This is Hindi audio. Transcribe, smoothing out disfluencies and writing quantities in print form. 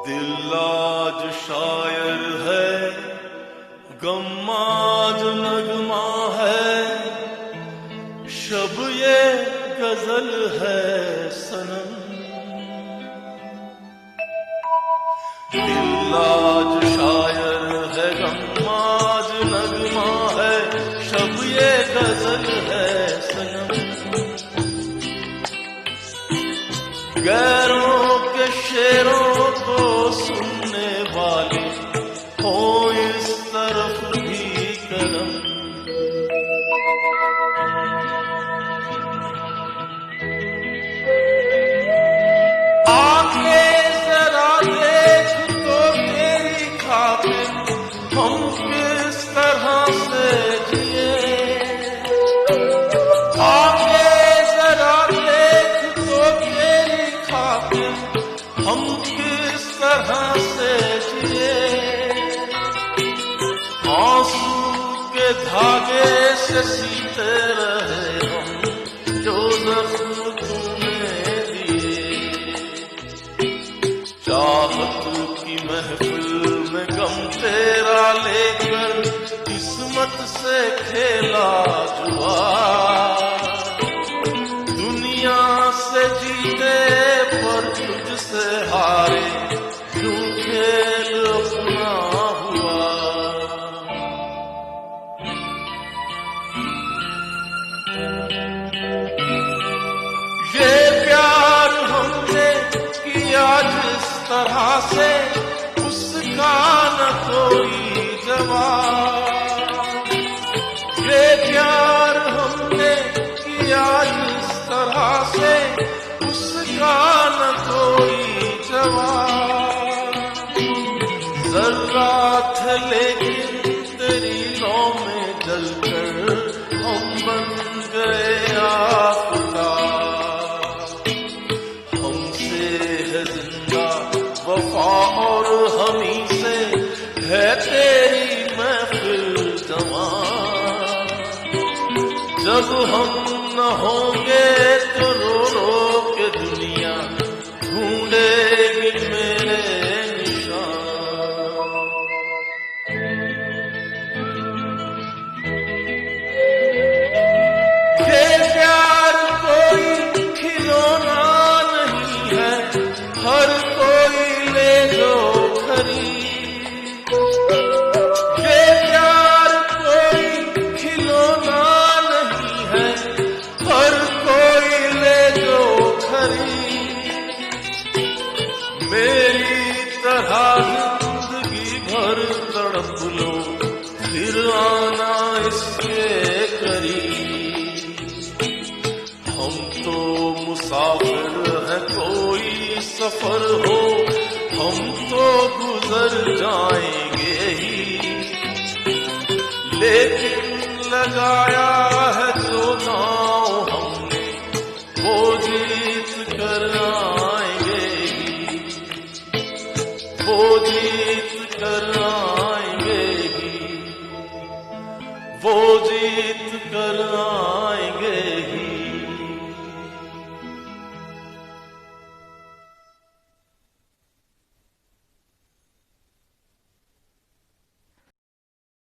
दिल आज शायर है, गम आज नगमा है, शब ये गजल है सनम। दिल आज शायर है, गम आज नगमा है, शब ये गजल है सनम। गैरों के शेरों को सुनने वाले हो इस तरफ भी कदम। आके जरा देख तो तेरी खातिर हम किस तरह से जिए। आके जरा देख तो तेरी खातिर हम किस तरह से जिए। आंसू के धागे से सीते रहे हम जो जख्म तूने दिए। चाहत की महफिल में गम तेरा लेकर किस्मत से खेला जुआ। दुनिया से जीते पर तुझसे हारे, यूं खेल अपना हुआ। ये प्यार हमने किया जिस तरह से, उसका न कोई जवाब। ये प्यार हमने किया जिस तरह से, उसका न कोई जवाब। जर्रा थे लेकिन तेरी लौ में जलकर हम बन गए आफताब। हमसे है जिंदा वफा और हमी से है तेरी महफिल जवां। जब हम न होंगे तो रो रो के दुनिया ढूंढेगी मेरे निशान। ये प्यार कोई खिलौना नहीं है, हर कोई ले जो खरीद। ये प्यार कोई खिलौना नहीं है, हर कोई ले जो खरीद। मेरी तरह जिंदगी भर तड़प लो, फिर आना इसके करीब। हम तो मुसाफिर हैं, कोई सफर हो हम तो गुजर जाएंगे ही। लेकिन लगाया है जो नाव हमने, वो जीत कर आएंगे ही। वो जीत कर आएंगे ही। वो जीत कर आएंगे ही।